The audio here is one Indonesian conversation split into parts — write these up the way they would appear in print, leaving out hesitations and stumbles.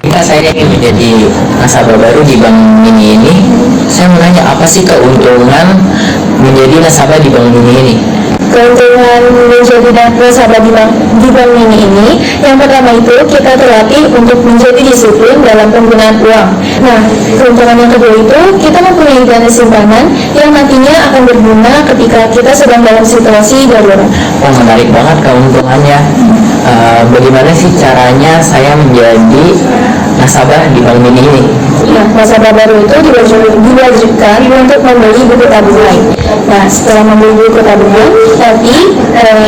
Jika saya ingin menjadi nasabah baru di bank mini ini, saya mau nanya apa sih keuntungan menjadi nasabah di bank mini ini? Keuntungan menjadi nasabah di bank mini ini, yang pertama itu kita terlatih untuk menjadi disiplin dalam penggunaan uang. Nah, keuntungan yang kedua itu kita mempunyai dana simpanan yang nantinya akan berguna ketika kita sedang dalam situasi darurat. Oh, menarik banget keuntungannya. Bagaimana sih caranya saya menjadi nasabah di bank mini ini? Nah, nasabah baru itu diwajibkan untuk membeli buku tabungan. Nah, setelah membeli buku tabungan, nanti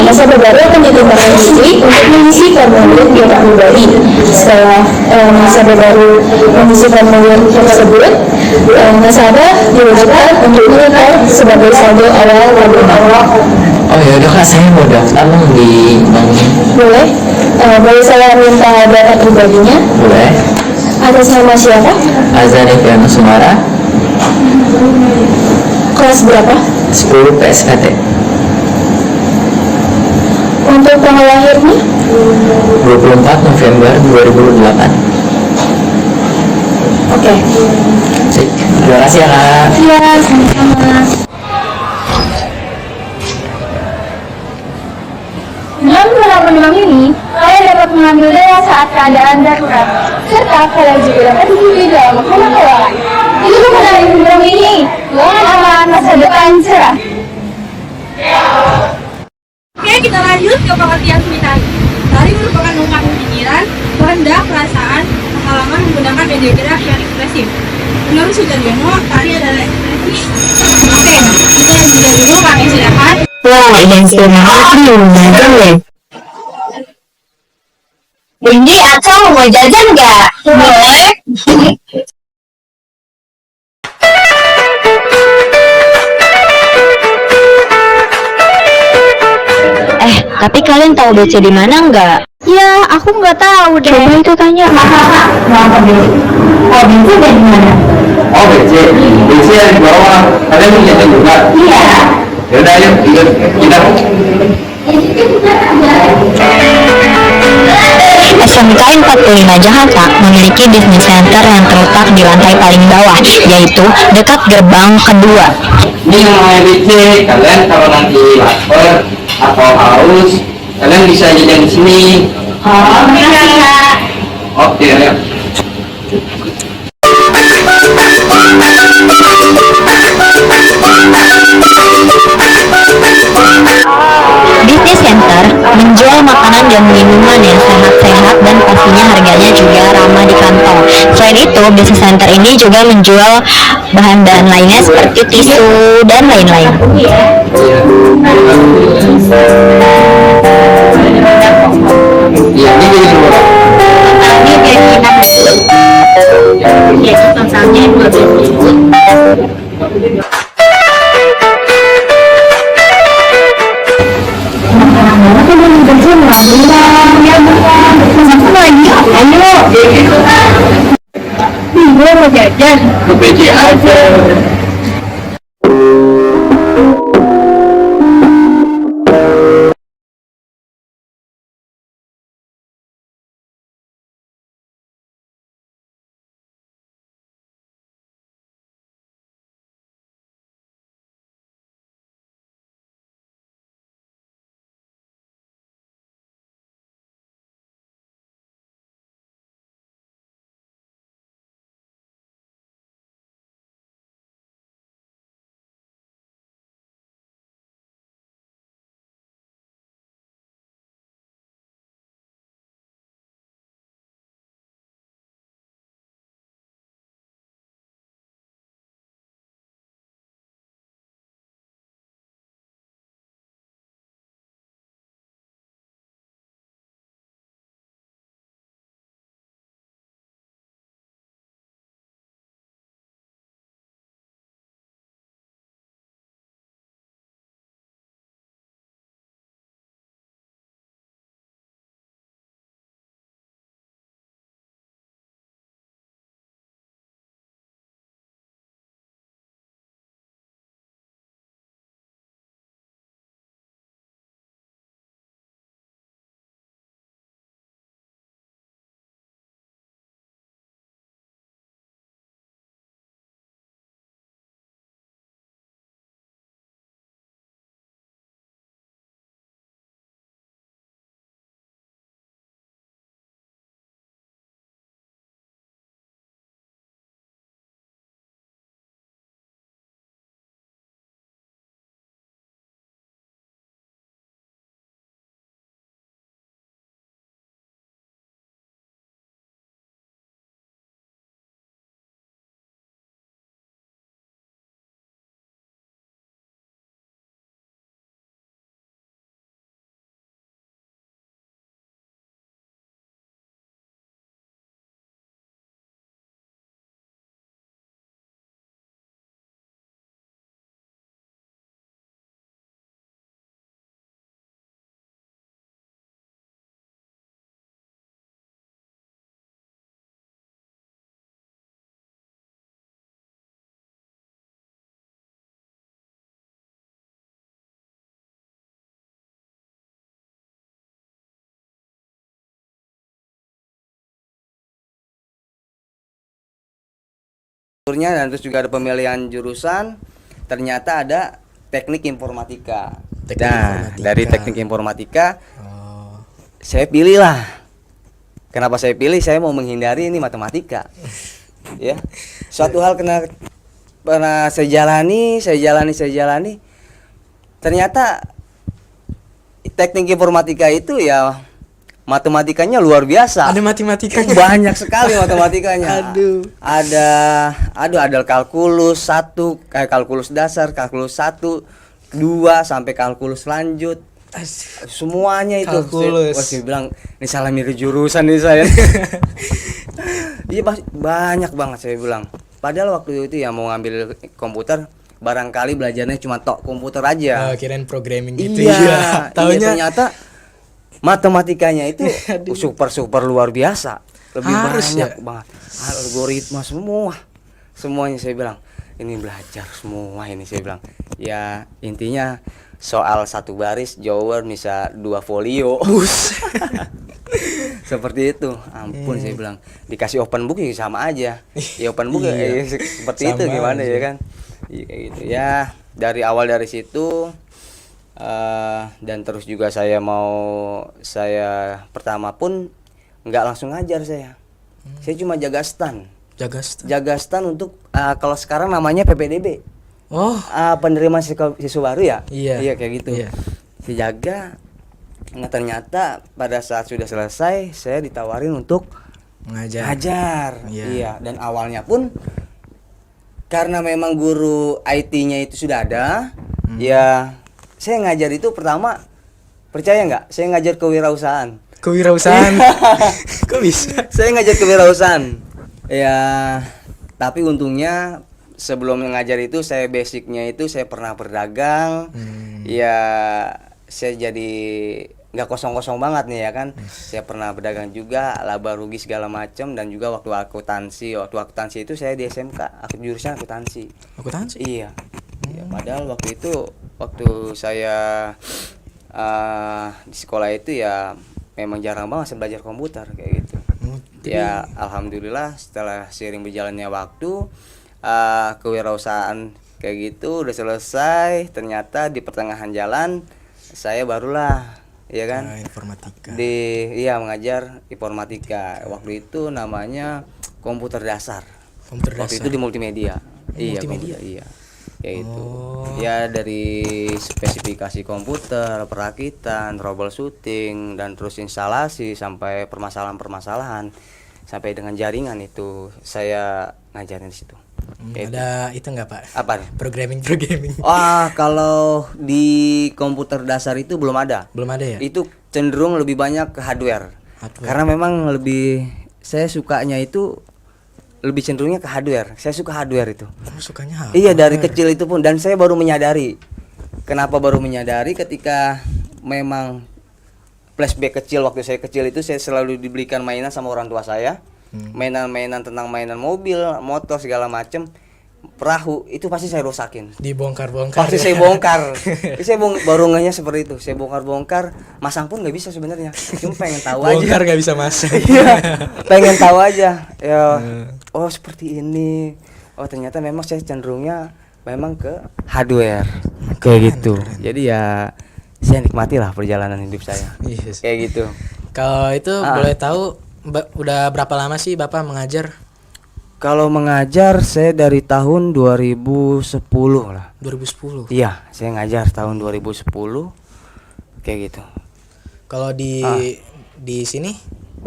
nasabah baru akan ditimbangkan diri untuk mengisi formulir data pribadi. Setelah nasabah baru mengisi formulir tersebut, nasabah diwajibkan untuk menyetor sebagai saldo awal tabungan. Oh ya udah Kak, saya mau daftar dong di bank ini. Boleh? Boleh saya minta data pribadinya? Boleh. Atas nama siapa? Azani Fiano Sumara, Kelas berapa? 10 PSKT. Untuk tanggal lahirnya? 24 November 2008. Oke. Sip. Terima kasih ya Kak. Iya, sama-sama. Dengan penerapan bank ini, kalian dapat mengambil dana saat keadaan darurat, serta kalian juga dapat hidup dalam menghemat keuangan. Itu menarik bank ini, keuangan aman, masa depan cerah. Oke, kita lanjut ke pengertian tulisan. Tari merupakan ungkapan pikiran, kehendak, perasaan, pengalaman menggunakan media gerak yang ekspresif. Menurut Sudaryono, tari adalah ekspresi. Oke, kita lanjutkan dulu, kami silakan. Wah, yang semangat nih, deh. Ini atau mau jajan nggak? Boleh. Tapi kalian tahu BC di mana nggak? Ya, aku nggak tahu deh. Coba itu tanya. Oh, BC dari mana? Oh, BC yang di bawah. Kalian mau jajan juga? Iya. Yaudah, yuk, ikut kita. SMK 45 Jakarta memiliki bisnis center yang terletak di lantai paling bawah, yaitu dekat gerbang kedua. Ini yang namanya BC. Kalian kalau nanti lapar atau haus, kalian bisa jajan di sini. Oh, makasih Kak. Oke, ayo. Bisnis center menjual makanan dan minuman yang sehat-sehat dan pastinya harganya juga ramah di kantong. Selain itu, bisnis center ini juga menjual bahan-bahan lainnya seperti tisu dan lain-lain. Iya, ini jadi berapa? Ini jadi 6. Ya, totalnya 12.000. Gue mau jajan. Ke BC aja. dan terus juga ada pemilihan jurusan. Ternyata ada teknik informatika. Dari teknik informatika saya pilih lah. Kenapa saya pilih? Saya mau menghindari ini matematika. Ya. Suatu hal pernah saya jalani. Ternyata teknik informatika itu ya matematikanya luar biasa. Ada matematikanya. Banyak sekali matematikanya. Ada kalkulus 1, kalkulus dasar, kalkulus 1, 2 sampai kalkulus lanjut. Semuanya itu. Kalkulus. Saya bilang ini salah milih jurusan nih saya. Iya banyak banget saya bilang. Padahal waktu itu ya mau ngambil komputer, barangkali belajarnya cuma komputer aja. Kirain programming gitu. Iya, Taunya ternyata matematikanya itu super luar biasa. Lebih banyak banget. Algoritma semuanya saya bilang. Ini belajar semua ini saya bilang. Ya intinya soal 1 baris jawaban bisa 2 folio. Seperti itu. Ampun saya bilang. Dikasih open book ya sama aja. Ya open book seperti itu gimana ya kan. Kayak gitu ya. Dari awal dari situ dan terus juga saya pertama pun nggak langsung ngajar saya cuma jaga stand untuk kalau sekarang namanya PPDB penerimaan siswa baru ya. Iya kayak gitu. Saya jaga. Nah ternyata pada saat sudah selesai saya ditawarin untuk ngajar. Iya dan awalnya pun karena memang guru IT-nya itu sudah ada ya. Saya ngajar itu pertama, percaya nggak? Saya ngajar kewirausahaan. Kok bisa? Saya ngajar kewirausahaan. Ya, tapi untungnya sebelum ngajar itu saya basicnya itu saya pernah berdagang. Ya, saya jadi nggak kosong-kosong banget nih ya kan. Saya pernah berdagang juga, laba rugi segala macam dan juga waktu akuntansi itu saya di SMK, jurusan akuntansi. Iya. Ya, padahal waktu saya di sekolah itu ya memang jarang banget saya belajar komputer kayak gitu. Ya alhamdulillah setelah seiring berjalannya waktu kewirausahaan kayak gitu udah selesai. Ternyata di pertengahan jalan saya barulah ya kan informatika. Mengajar informatika. Waktu itu namanya komputer dasar. Waktu itu di multimedia. Iya. Kayak itu. Ya dari spesifikasi komputer, perakitan, troubleshooting dan terus instalasi sampai permasalahan-permasalahan sampai dengan jaringan itu saya ngajarin di situ. Ada itu enggak, Pak? Apa? Programming. Kalau di komputer dasar itu belum ada. Belum ada ya? Itu cenderung lebih banyak ke hardware. Karena memang saya sukanya itu lebih cenderungnya ke hardware. Saya suka hardware itu. Sukanya hardware. Iya dari kecil itu pun dan saya baru menyadari. Kenapa baru menyadari ketika memang flashback kecil waktu saya kecil itu saya selalu dibelikan mainan sama orang tua saya. Mainan-mainan tentang mainan mobil, motor segala macem. Perahu itu pasti saya rusakin. Dibongkar-bongkar. Pasti saya bongkar. Saya baru ngehnya seperti itu. Saya bongkar-bongkar. Masang pun nggak bisa sebenarnya. Cuma pengen tahu aja. Bongkar nggak bisa masang. Iya. Pengen tahu aja. Ya. Oh seperti ini. Oh ternyata memang saya cenderungnya memang ke hardware. Kayak gitu. Jadi ya saya nikmati lah perjalanan hidup saya. Yes. Kayak gitu. Kalau itu boleh tahu udah berapa lama sih Bapak mengajar? Kalau mengajar saya dari tahun 2010 lah. 2010. Iya, saya ngajar tahun 2010 kayak gitu. Kalau di sini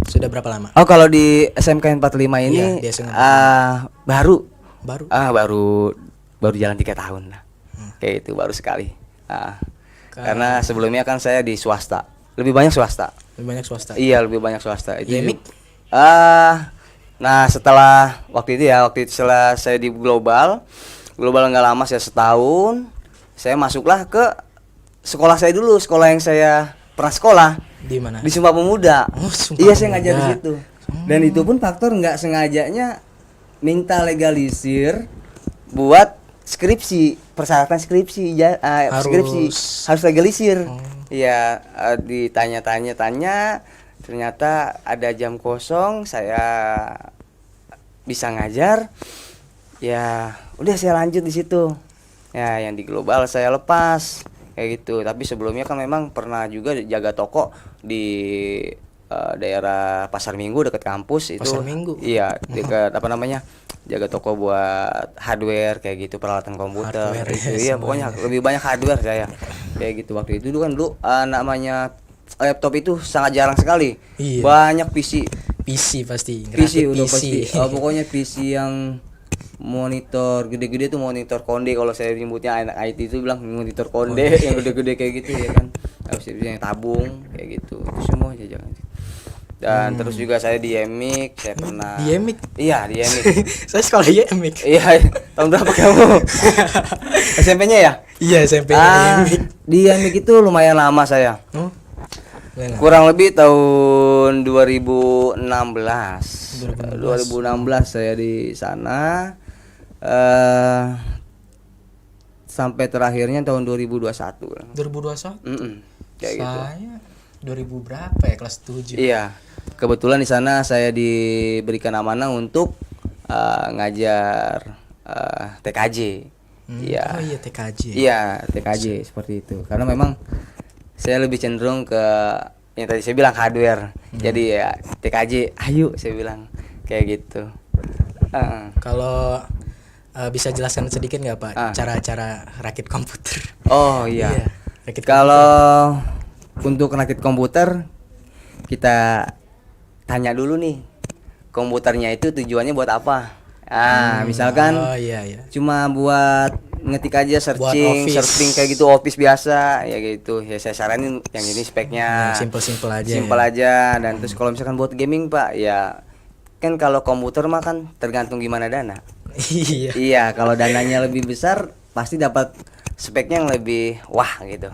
sudah berapa lama? Oh, kalau di SMK 45 ini di SMK baru jalan 3 tahun lah. Kayak itu baru sekali. Karena sebelumnya kan saya di swasta. Lebih banyak swasta. Iya, lebih banyak swasta. Yemik? Nah setelah waktu itu setelah saya di global nggak lama, saya setahun, saya masuklah ke sekolah saya dulu, sekolah yang saya pernah sekolah. Di mana? Di Sumpah Pemuda. Iya saya ngajar di situ. Dan itu pun faktor nggak sengajanya minta legalisir buat skripsi, persyaratan skripsi harus legalisir. Iya ditanya-tanya ternyata ada jam kosong, saya bisa ngajar. ya udah saya lanjut di situ. Ya yang di global saya lepas kayak gitu. Tapi sebelumnya kan memang pernah juga jaga toko di daerah Pasar Minggu dekat kampus itu. Pasar Minggu. Iya, dekat apa namanya? Jaga toko buat hardware kayak gitu, peralatan komputer Hardware, gitu. ya, Iya, pokoknya lebih banyak hardware saya. Kayak gitu waktu itu dulu kan namanya laptop itu sangat jarang sekali. Iya. Banyak PC. PC pasti. PC Ngerakit udah pasti. Pokoknya PC yang monitor gede-gede tuh, monitor konde kalau saya nyebutnya anak IT itu bilang monitor konde yang gede-gede kayak gitu ya kan. Habis itu yang tabung kayak gitu. Itu semua aja jangan. Dan terus juga saya di EMIC, saya pernah Di EMIC? Iya, di EMIC. Saya sekolah di EMIC. Iya, tahun berapa kamu? SMP-nya ya? Iya, SMP-nya EMIC. Di EMIC itu lumayan lama saya. Oh. Enak. Kurang lebih tahun 2016. 2016 saya di sana. Sampai terakhirnya tahun 2021. 2021? Kayak gitu. Saya 2000 berapa ya, kelas 7. Iya. Kebetulan di sana saya diberikan amanah untuk ngajar TKJ. Iya. Oh iya, TKJ. Iya, TKJ seperti itu. Karena memang saya lebih cenderung ke yang tadi saya bilang hardware. Jadi ya TKJ, ayo saya bilang kayak gitu. Kalau bisa jelaskan sedikit nggak Pak cara-cara rakit komputer? Oh iya. Rakit Kalau untuk rakit komputer kita tanya dulu nih, komputernya itu tujuannya buat apa? Misalkan cuma buat ngetik aja, searching kayak gitu, office biasa ya gitu. Ya saya saranin yang ini speknya simple aja. Simple aja. Dan terus kalau misalkan buat gaming Pak, ya kan kalau komputer mah kan tergantung gimana dana. Iya, kalau dananya lebih besar pasti dapat speknya yang lebih wah gitu.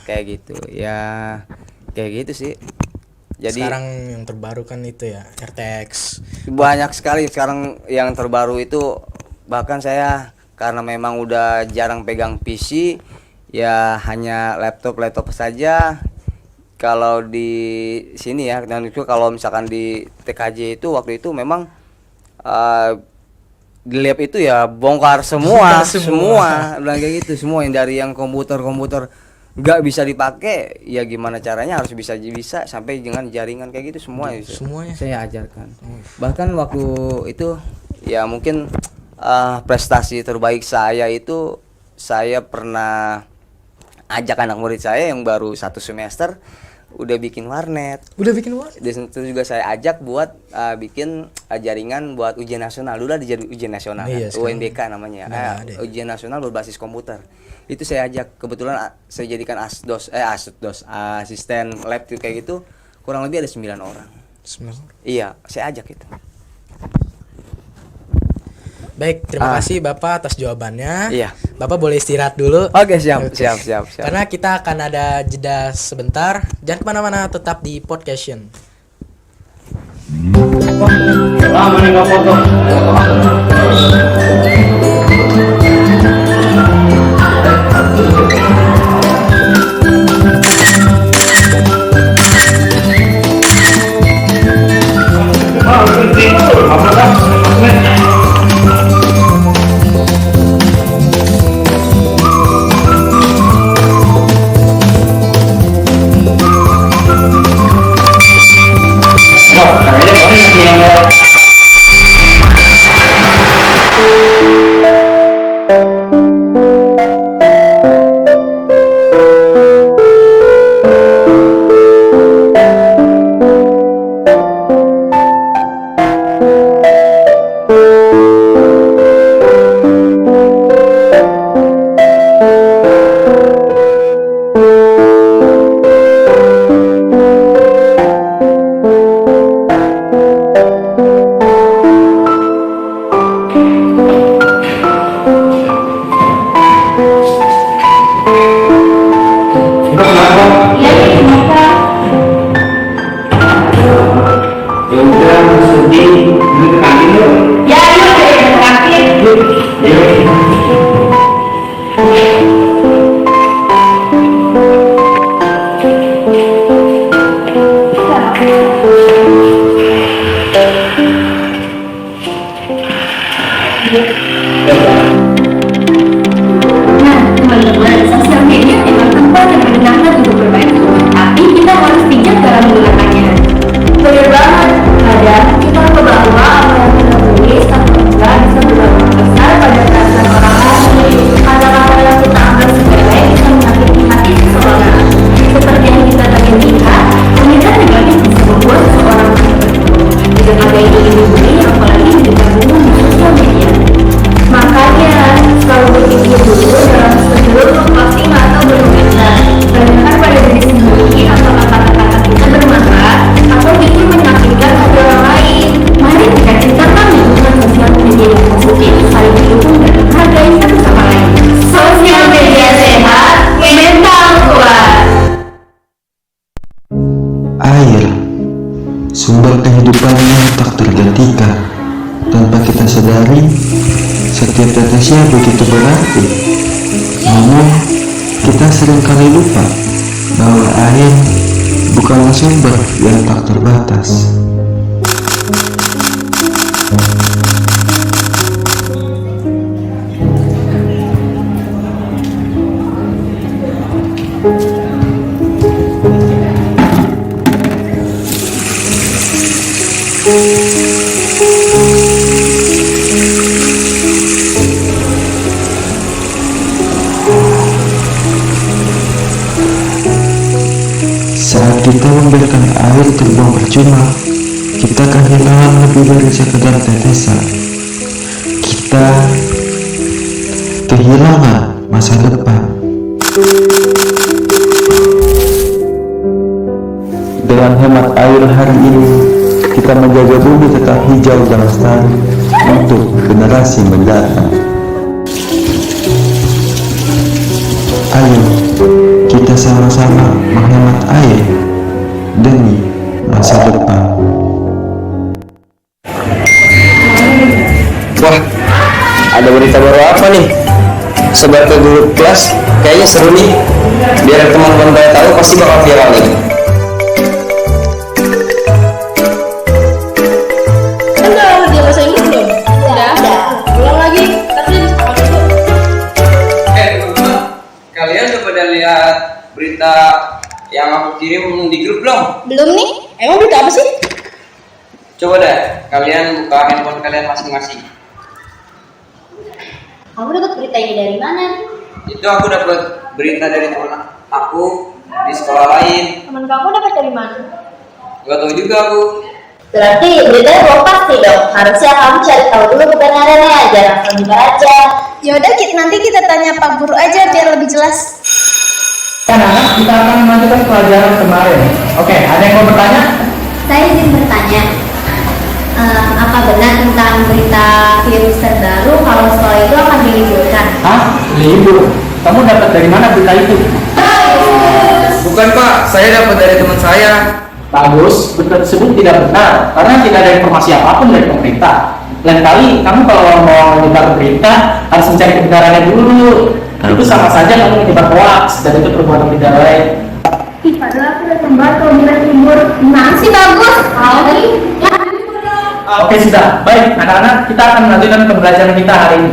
Kayak gitu. Ya kayak gitu sih. Jadi sekarang yang terbaru kan itu ya RTX. Banyak sekali sekarang yang terbaru itu, bahkan saya karena memang udah jarang pegang PC, ya hanya laptop saja. Kalau di sini ya, dan itu kalau misalkan di TKJ itu waktu itu memang di lab itu ya bongkar semua, semua kayak gitu, semua yang dari yang komputer nggak bisa dipakai, ya gimana caranya harus bisa sampai dengan jaringan kayak gitu semuanya saya ajarkan. Bahkan waktu itu ya mungkin prestasi terbaik saya itu saya pernah ajak anak murid saya yang baru 1 semester udah bikin warnet. Dan itu juga saya ajak buat bikin jaringan buat ujian nasional. Dulu ada ujian nasional, UNBK namanya. Ujian nasional berbasis komputer. Itu saya ajak, kebetulan saya jadikan asdos, asisten lab kayak gitu. Kurang lebih ada 9 orang. 9 orang. Iya, saya ajak itu. Baik, terima kasih Bapak atas jawabannya. Iya. Bapak boleh istirahat dulu. Oke, siap. Karena kita akan ada jeda sebentar. Jangan kemana-mana, tetap di Podcast. kehidupannya tak tergantikan. Tanpa kita sadari, setiap tetesnya begitu berarti. Namun, kita seringkali lupa bahwa air bukanlah sumber yang tak terbatas. Saat kita membiarkan air terbuang percuma, kita kehilangan lebih dari sekedar tetesan. Kita kehilangan masa depan. Dengan hemat air hari ini, kita menjaga bumi tetap hijau dan lestari untuk generasi mendatang. Ayo, kita sama-sama menghemat air demi masa depan. Wah, ada berita baru apa nih? Sebar ke grup kelas, kayaknya seru nih. Biar teman-teman pada tahu, pasti bakal viral nih. Berita yang aku kirim di grup belum? Belum nih. Emang berita apa sih? Coba deh, kalian buka handphone kalian masing-masing. Kamu dapat berita ini dari mana? Itu aku dapat berita dari teman aku di sekolah lain. Teman kamu dapat dari mana? Gak tahu juga aku. Berarti beritanya belum pasti dong. Harusnya kamu cari tahu dulu kebenarannya, jangan langsung dibaca. Yaudah, nanti kita tanya Pak Guru aja biar lebih jelas. Anak-anak, kita akan melanjutkan pelajaran kemarin. Oke, ada yang mau bertanya? Saya ingin bertanya, apa benar tentang berita virus terbaru kalau sekolah itu akan diliburkan? Hah? Libur? Kamu dapat dari mana berita itu? Bukan Pak, saya dapat dari teman saya. Bagus, berita tersebut tidak benar karena tidak ada informasi apapun dari pemerintah. Lain kali, kamu kalau mau menyebar berita harus mencari kebenarannya dulu. Itu sama saja kamu menyebar hoax dan itu perbuatan tidak baik. Padahal aku udah kembar kalau bilang libur. Gimana sih bagus? Oke, sudah. Baik, anak-anak, kita akan melanjutkan pembelajaran kita hari ini.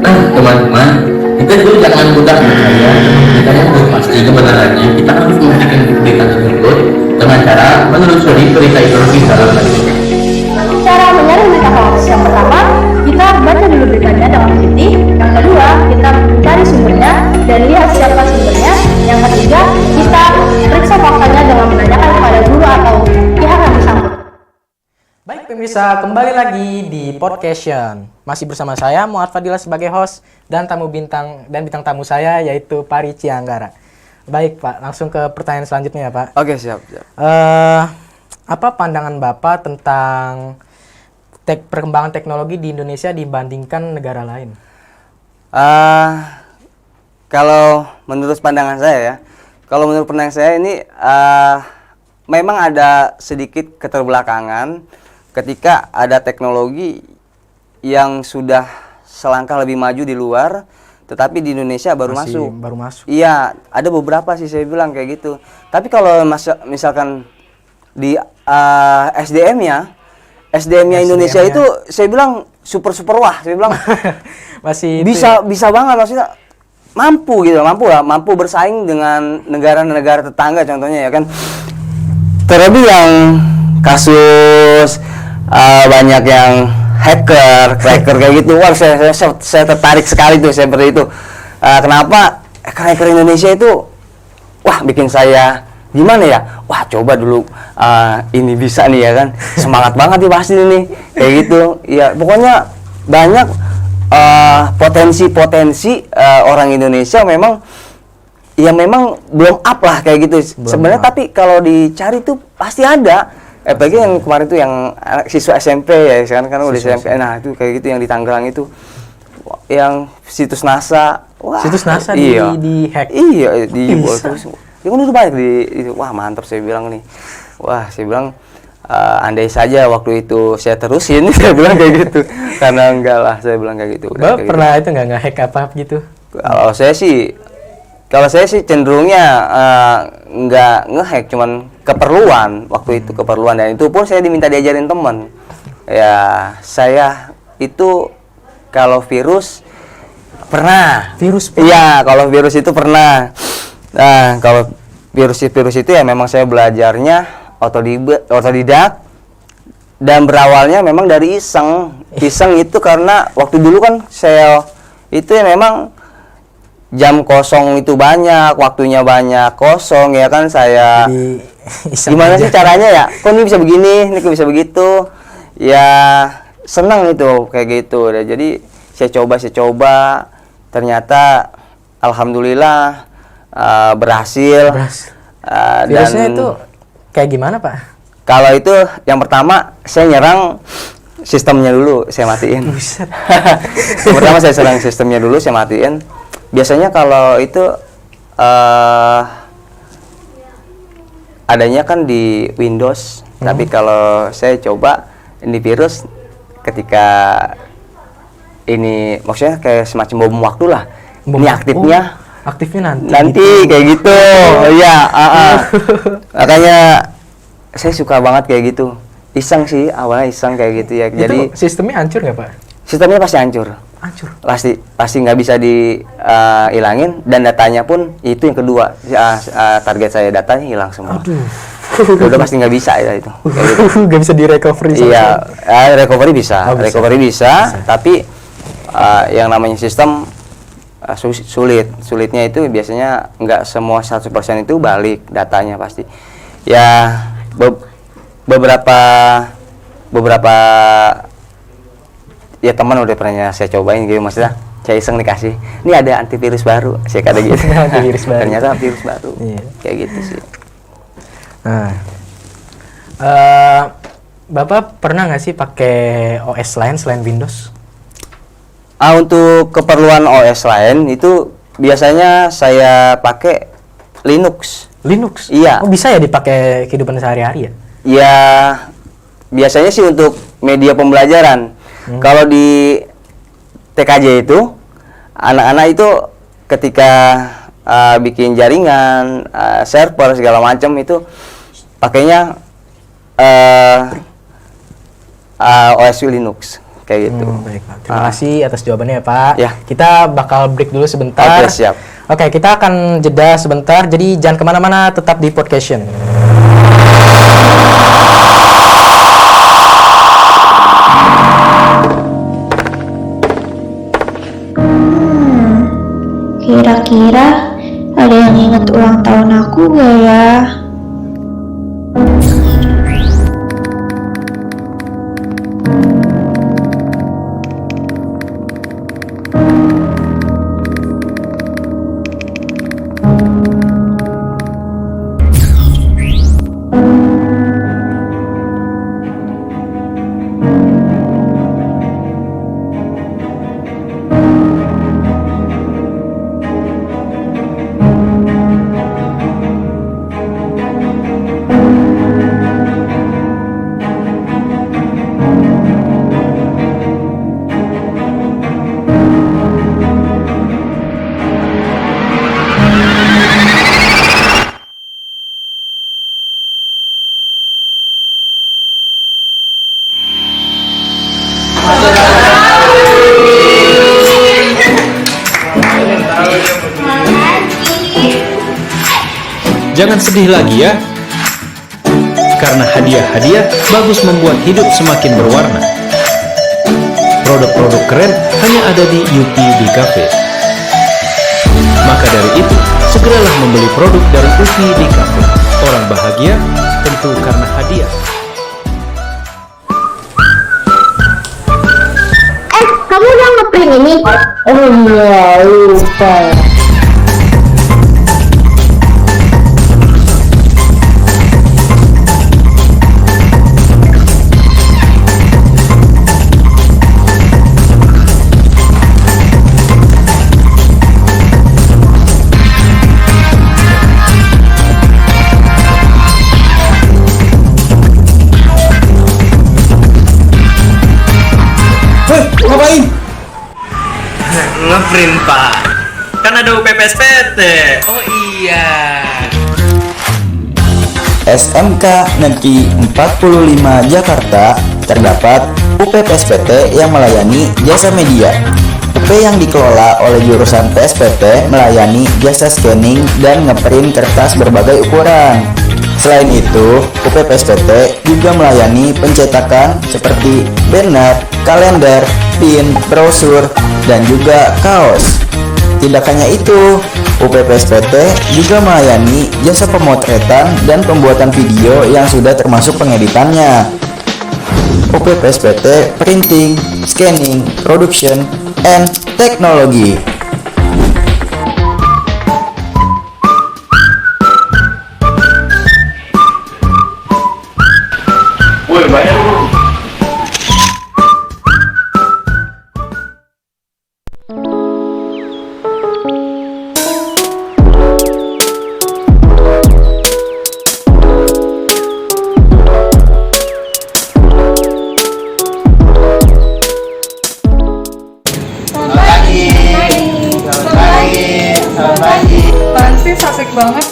Nah, teman-teman, kita dulu jangan mudah percaya. Kita yang belum pasti kebenarannya, kita harus memberikan berita tersebut dengan cara menelusuri berita itu lebih dalam lagi. Cara menyaring berita hoax yang pertama, kita baca dulu beritanya dengan teliti. Yang kedua, kita cari sumbernya dan lihat siapa sumbernya. Yang ketiga, kita periksa faktanya dengan menanyakan kepada guru atau pihak yang bersangkutan. Baik pemirsa, kembali lagi di Podcast. Masih bersama saya Muhammad Fadilah sebagai host dan bintang tamu saya yaitu Pari Cianggara. Baik Pak, langsung ke pertanyaan selanjutnya ya Pak. Oke, siap. Apa pandangan Bapak tentang perkembangan teknologi di Indonesia dibandingkan negara lain? Kalau menurut pandangan saya ini memang ada sedikit keterbelakangan ketika ada teknologi yang sudah selangkah lebih maju di luar, tetapi di Indonesia baru masuk. Iya, ada beberapa sih saya bilang kayak gitu. Tapi kalau misalkan di SDM-nya Indonesia itu saya bilang super wah, saya bilang masih bisa banget, maksudnya mampu bersaing dengan negara-negara tetangga contohnya ya kan. Terlebih yang kasus banyak yang cracker kayak gitu. Wah, saya tertarik sekali tuh seperti itu. Kenapa cracker Indonesia itu bikin saya gimana ya? Wah, coba dulu ini bisa nih ya kan. Semangat banget nih pasti nih. Kayak gitu. Ya, pokoknya banyak potensi orang Indonesia memang belum up lah kayak gitu sebenarnya, tapi kalau dicari tuh pasti ada. Apalagi yang kemarin tuh yang siswa SMP ya, sekarang kan udah SMP. Nah, itu kayak gitu yang di Tangerang itu yang situs NASA. Situs NASA di hack. Iya, di terus. Ya kan udah banyak di itu. Wah, mantap saya bilang nih. Wah, saya bilang andai saja waktu itu saya terusin, saya bilang kayak gitu. Karena enggak lah, saya bilang kayak gitu. Udah, kayak pernah itu nggak nge-hack apa gitu? Kalau saya sih cenderungnya nggak nge-hack, cuman keperluan waktu itu, keperluan, dan itu pun saya diminta diajarin teman. Ya saya itu kalau virus pernah. Iya, kalau virus itu pernah. Nah, kalau virus itu ya memang saya belajarnya otodidak, dan berawalnya memang dari iseng itu karena waktu dulu kan saya itu ya memang jam kosong itu banyak, waktunya banyak kosong ya kan, saya gimana sih caranya ya, kok ini bisa begini, ini kok bisa begitu, ya senang itu kayak gitu. Jadi saya coba, ternyata alhamdulillah berhasil. Virusnya dan itu kayak gimana, Pak? Kalau itu yang pertama saya nyerang sistemnya dulu, saya matiin. Yang pertama saya serang sistemnya dulu, saya matiin. Biasanya kalau itu adanya kan di Windows, tapi kalau saya coba di virus ketika ini maksudnya kayak semacam bom waktu lah. Ini aktifnya nanti kayak gitu. Iya, makanya saya suka banget kayak gitu. Iseng sih, awalnya iseng kayak gitu ya. Jadi sistemnya hancur nggak, Pak? Sistemnya pasti hancur. Pasti nggak bisa dihilangin, dan datanya pun itu yang kedua, target saya datanya hilang semua. Udah pasti nggak bisa ya itu. Nggak bisa direcovery. Iya, recovery bisa. Recovery bisa, tapi yang namanya sistem sulitnya itu biasanya nggak semua 100% itu balik datanya pasti. Ya beberapa ya teman udah pernah saya cobain gitu, maksudnya saya iseng dikasih, ini ada antivirus baru, saya kata gitu. Antivirus baru. Ternyata virus baru. Kayak gitu sih. Nah, Bapak pernah nggak sih pakai OS lain selain Windows? Untuk keperluan OS lain itu biasanya saya pakai Linux. Iya. Oh, bisa ya dipakai kehidupan sehari-hari ya? Ya, biasanya sih untuk media pembelajaran. Kalau di TKJ itu anak-anak itu ketika bikin jaringan, server segala macam itu pakainya OS Linux kayak gitu. Baik, Pak. Terima kasih atas jawabannya ya, Pak. Ya. Kita bakal break dulu sebentar. Oke, siap. Oke, kita akan jeda sebentar. Jadi jangan kemana-mana, tetap di Podcast. Kira-kira ada yang ingat ulang tahun aku gak ya? Jangan sedih lagi ya, karena hadiah-hadiah bagus membuat hidup semakin berwarna. Produk-produk keren hanya ada di UPD Cafe. Maka dari itu, segeralah membeli produk dari UPD Cafe. Orang bahagia tentu karena hadiah. Kamu udah ngeprint ini? Oh iya, lupa. ngapain? Ngeprint pak. Kan ada UPPSPT. Oh iya. SMK Negeri 45 Jakarta terdapat UPPSPT yang melayani jasa media. UP yang dikelola oleh jurusan PSPT melayani jasa scanning dan ngeprint kertas berbagai ukuran. Selain itu, UPPSPT juga melayani pencetakan seperti banner, kalender, pin, brosur, dan juga kaos. Tidak hanya itu, UPPSPT juga melayani jasa pemotretan dan pembuatan video yang sudah termasuk pengeditannya. UPPSPT Printing, Scanning, Production, and Technology. Woi, bayar dulu. Apaan sih, asik banget.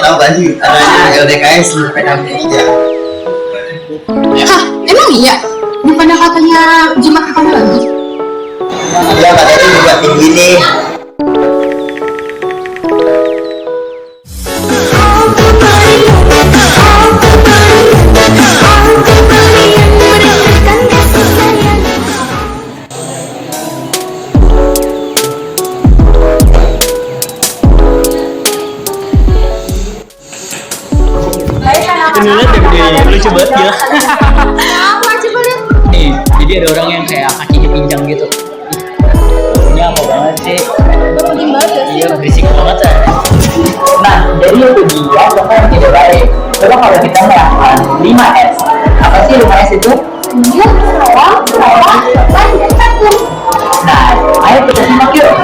Tahu gak sih adanya LDKS di PKB ya? Hah, emang iya? Bukannya katanya jimat kamu lagi? Iya katanya juga tinggi nih. Lucu banget ya. Nih, jadi ada orang yang kayak kakinya pincang gitu. Ini apa banget sih? Iya, berisik banget ya. Nah, jadi itu dia contoh yang tidak baik. Coba kalau kita melakukan 5S. Apa sih 5S itu? Nah, ayo kita simak yuk.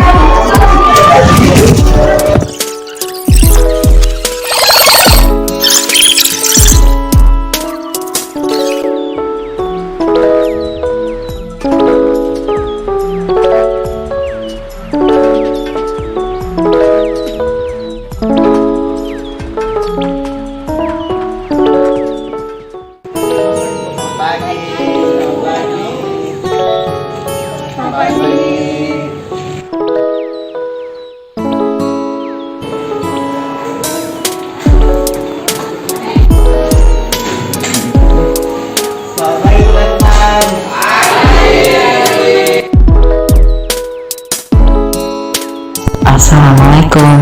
Assalamualaikum.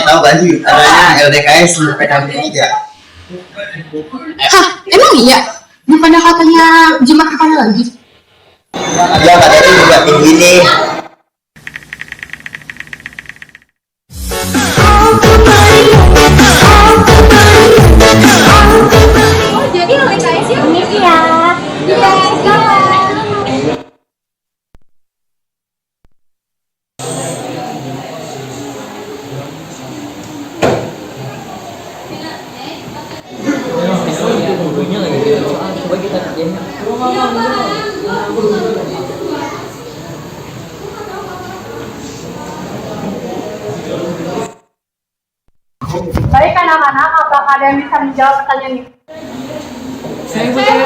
Tahu gak sih adanya LDKS di PKB ya? Hah, emang iya? Bukannya katanya jimat kamu lagi? Iya katanya juga tinggi nih. Oh, jadi LDKS ya? Iya. Iya, sekarang. Baik anak-anak, apakah ada yang bisa menjawab pertanyaan ini? Saya. Ya,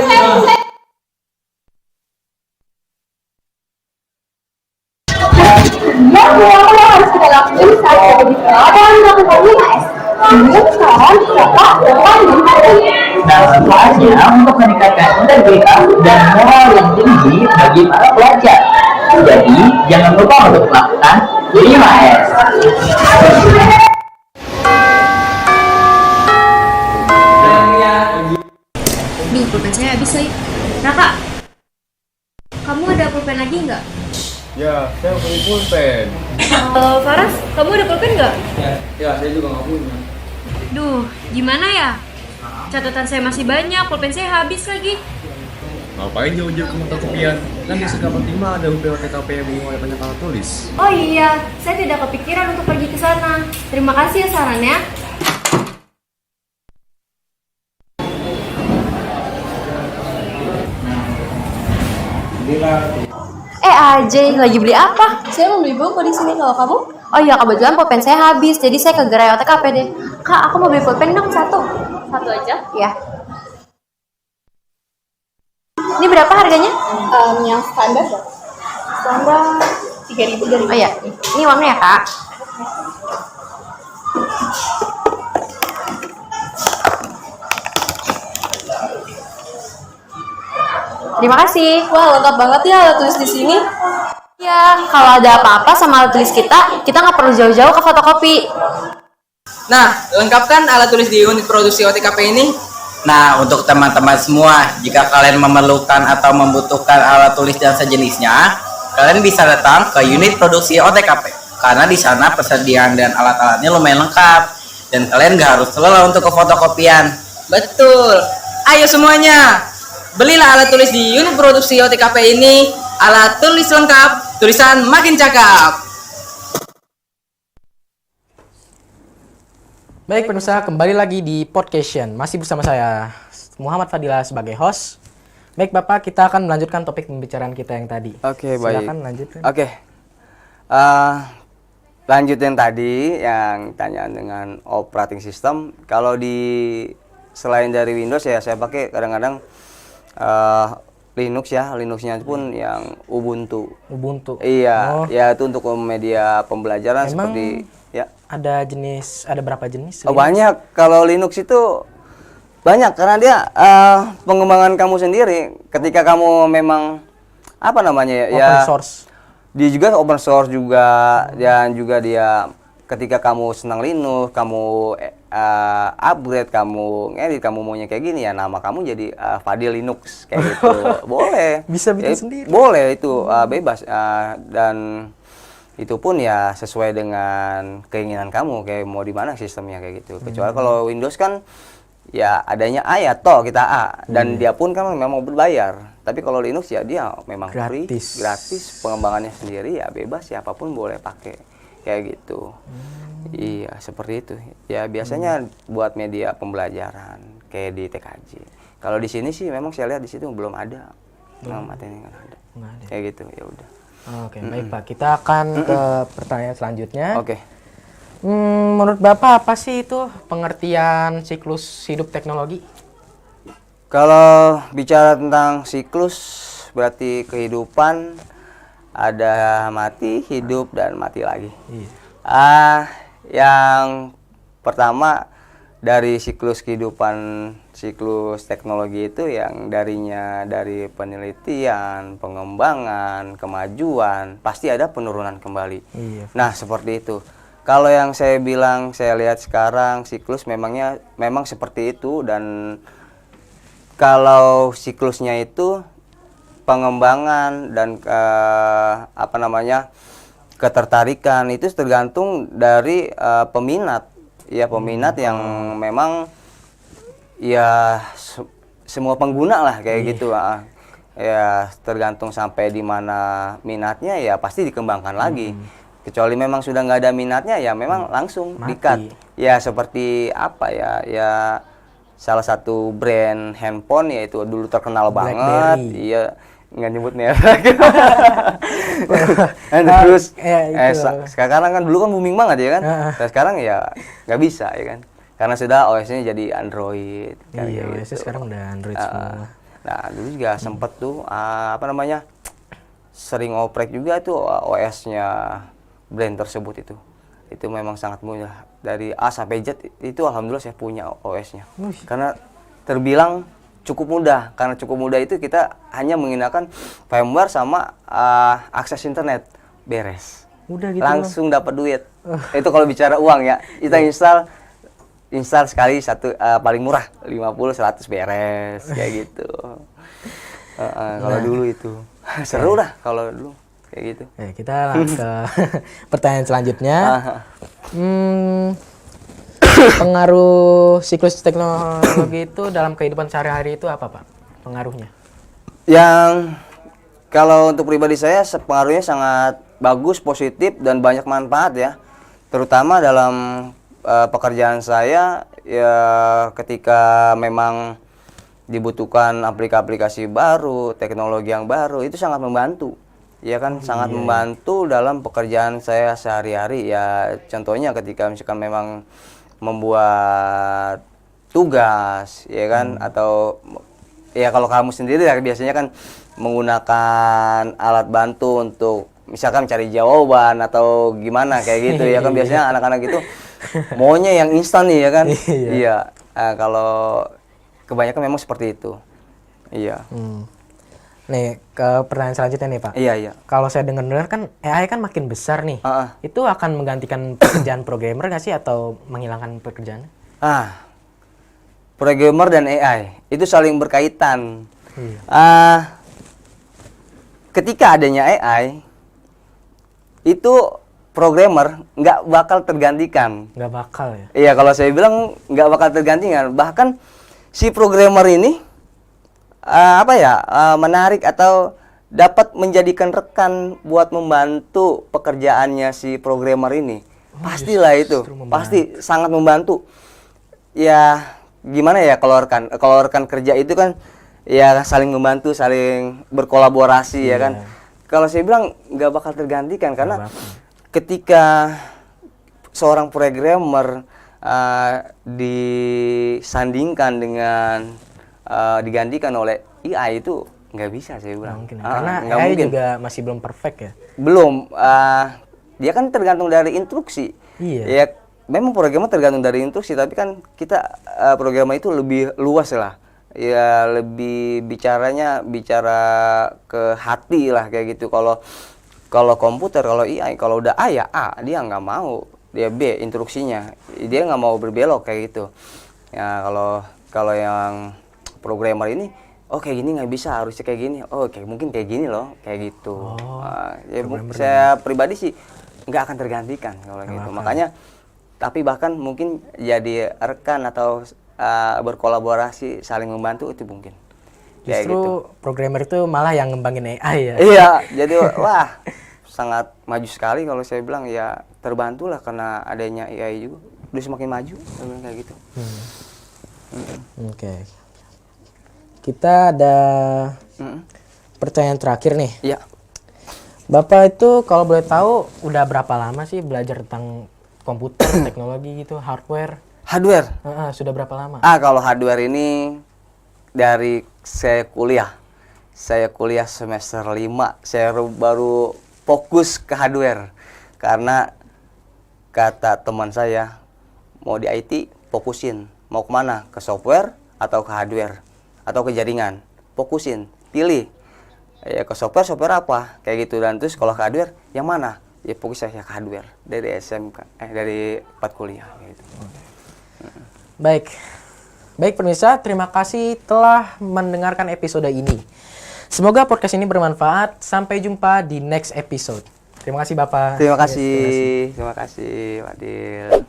apa yang harus kita lakukan saat jadi perawat dan melakukan 5S? Nah, manfaatnya untuk meningkatkan integritas dan moral yang tinggi bagi para pelajar. Jadi, jangan lupa untuk melakukan 5S. Duh, pulpen saya habis lagi. Raka, kamu ada pulpen lagi nggak? Ya, saya punya pulpen. Faras, kamu ada pulpen nggak? Ya, saya juga nggak punya. Duh, gimana ya? Catatan saya masih banyak, pulpen saya habis lagi. Ngapain jauh-jauh ke mata kopian? Kan di Sekapan 5 ada UPOTKP yang mulai banyak alat tulis. Oh iya, saya tidak kepikiran untuk pergi ke sana. Terima kasih ya sarannya. Ajay, lagi beli apa? Saya mau beli buku di sini, kalau kamu? Oh iya, kebetulan pulpen saya habis, jadi saya ke gerai OTKP deh. Kak, aku mau beli pulpen dong, satu. Satu aja? Iya. Ini berapa harganya? Yang standar ya? Standar 3.000 dari. Oh iya, ini uangnya ya, Kak. Terima kasih. Wah, lengkap banget ya alat tulis di sini. Ya, kalau ada apa-apa sama alat tulis kita nggak perlu jauh-jauh ke fotokopi. Nah, lengkapkan alat tulis di unit produksi OTKP ini. Nah, untuk teman-teman semua, jika kalian memerlukan atau membutuhkan alat tulis dan sejenisnya, kalian bisa datang ke unit produksi OTKP. Karena di sana persediaan dan alat-alatnya lumayan lengkap. Dan kalian nggak harus lelah untuk ke fotokopian. Betul. Ayo semuanya, belilah alat tulis di unit produksi OTKP ini. Alat tulis lengkap, tulisan makin cakep. Baik pemirsa, kembali lagi di Podcast. Masih bersama saya Muhammad Fadila sebagai host. Baik Bapak, kita akan melanjutkan topik pembicaraan kita yang tadi. Oke, baik. Silakan lanjutkan. Oke. Lanjutin tadi yang tanyaan dengan operating system. Kalau selain dari Windows ya saya pakai kadang-kadang Linux ya. Linuxnya pun yang Ubuntu. Iya, ya itu untuk media pembelajaran. Emang seperti ya. Ada berapa jenis? Oh, banyak. Kalau Linux itu banyak karena dia pengembangan kamu sendiri. Ketika kamu memang apa namanya ya? Open source. Dia juga open source juga, dan juga dia ketika kamu senang Linux, kamu upgrade, kamu ngedit, kamu maunya kayak gini ya, nama kamu jadi Fadil Linux kayak gitu. Boleh. Bisa bikin sendiri. Boleh itu bebas dan itu pun ya sesuai dengan keinginan kamu, kayak mau di mana sistemnya kayak gitu. Kecuali kalau Windows kan ya adanya A ya toh kita A, dan dia pun kan memang berbayar. Tapi kalau Linux ya dia memang gratis, pengembangannya sendiri ya bebas ya, apapun boleh pakai kayak gitu. Iya seperti itu. Ya biasanya buat media pembelajaran kayak di TKJ. Kalau di sini sih memang saya lihat di situ belum ada, materi nggak ada. Kayak gitu ya udah. Oke, baik Pak. Kita akan ke pertanyaan selanjutnya. Oke. Menurut Bapak apa sih itu pengertian siklus hidup teknologi? Kalau bicara tentang siklus, berarti kehidupan ada mati, hidup, dan mati lagi. Yang pertama dari siklus kehidupan, siklus teknologi itu yang dari penelitian, pengembangan, kemajuan, pasti ada penurunan kembali. Nah, seperti itu. Kalau yang saya bilang, saya lihat sekarang siklus memang seperti itu, dan kalau siklusnya itu pengembangan dan ketertarikan itu tergantung dari peminat. Ya peminat yang memang ya semua pengguna lah kayak gitu. Ya tergantung sampai di mana minatnya ya pasti dikembangkan lagi. Kecuali memang sudah nggak ada minatnya ya memang langsung di-cut. Ya seperti apa ya? Ya salah satu brand handphone yaitu dulu terkenal banget, iya nggak nyebut merek. Terus sekarang kan dulu kan booming banget ya kan, sekarang ya nggak bisa ya kan, karena sudah OS-nya jadi Android. Iya, OS-nya sekarang udah Android semua. Nah dulu juga sempet tuh sering oprek juga tuh OS-nya brand tersebut itu. itu memang sangat mudah. Dari A sampai Z itu alhamdulillah saya punya OS-nya. Karena terbilang cukup mudah. Karena cukup mudah itu kita hanya menggunakan firmware sama akses internet, beres. Udah gitu. Langsung dapat duit. Itu kalau bicara uang ya. Kita install sekali satu paling murah 50-100 beres kayak gitu. Kalau dulu itu seru dah kalau dulu kayak gitu. Kita langsung ke pertanyaan selanjutnya. Pengaruh siklus teknologi itu dalam kehidupan sehari-hari itu apa, Pak? Pengaruhnya? Yang kalau untuk pribadi saya pengaruhnya sangat bagus, positif dan banyak manfaat ya. Terutama dalam pekerjaan saya ya, ketika memang dibutuhkan aplikasi baru, teknologi yang baru, itu sangat membantu. Ya kan, sangat membantu dalam pekerjaan saya sehari-hari ya. Contohnya ketika misalkan memang membuat tugas ya kan, atau ya kalau kamu sendiri ya biasanya kan menggunakan alat bantu untuk misalkan cari jawaban atau gimana kayak gitu ya kan, biasanya anak-anak itu maunya yang instan nih ya kan. Iya. Kalau kebanyakan memang seperti itu. Iya. Nih ke pertanyaan selanjutnya nih, Pak. Iya. Kalau saya dengar kan AI kan makin besar nih. Itu akan menggantikan pekerjaan programmer nggak sih atau menghilangkan pekerjaan? Programmer dan AI itu saling berkaitan. Ketika adanya AI, itu programmer nggak bakal tergantikan. Nggak bakal ya? Iya, kalau saya bilang nggak bakal tergantikan. Bahkan si programmer ini menarik atau dapat menjadikan rekan buat membantu pekerjaannya si programmer ini. Pastilah itu, pasti sangat membantu. Ya gimana ya, kalau rekan kerja itu kan ya saling membantu, saling berkolaborasi ya kan. Kalau saya bilang nggak bakal tergantikan karena ketika seorang programmer disandingkan dengan digantikan oleh AI itu nggak bisa saya bilang. Karena AI juga masih belum perfect ya. Belum. Dia kan tergantung dari instruksi. Iya. Ya memang programmer tergantung dari instruksi, tapi kan kita programmer itu lebih luas lah. Ya lebih bicara ke hati lah kayak gitu. Kalau komputer, kalau AI, kalau udah A ya A, dia nggak mau. Dia B instruksinya, dia nggak mau berbelok kayak gitu. Ya kalau yang programmer ini, kayak gini nggak bisa, harusnya kayak gini. Mungkin kayak gini loh, kayak gitu. Saya pribadi sih nggak akan tergantikan kalau gitu. Makanya, tapi bahkan mungkin jadi rekan atau berkolaborasi, saling membantu itu mungkin. Justru gitu. Programmer itu malah yang ngembangin AI ya. Iya, jadi wah sangat maju sekali kalau saya bilang ya, terbantulah karena adanya AI juga. Udah semakin maju, saya bilang kayak gitu. Oke. Kita ada pertanyaan terakhir nih. Iya. Bapak itu kalau boleh tahu udah berapa lama sih belajar tentang komputer, teknologi gitu, hardware? Sudah berapa lama? Kalau hardware ini dari saya kuliah semester 5, saya baru fokus ke hardware. Karena kata teman saya, mau di IT fokusin, mau kemana? Ke software atau ke hardware? Atau ke jaringan, fokusin, pilih ya ke software apa kayak gitu. Dan terus kalau ke hardware yang mana, ya fokus saya ke hardware dari SMK dari 4 kuliah gitu. Baik pemirsa, terima kasih telah mendengarkan episode ini. Semoga podcast ini bermanfaat. Sampai jumpa di next episode. Terima kasih Bapak. Terima kasih Pak Dil.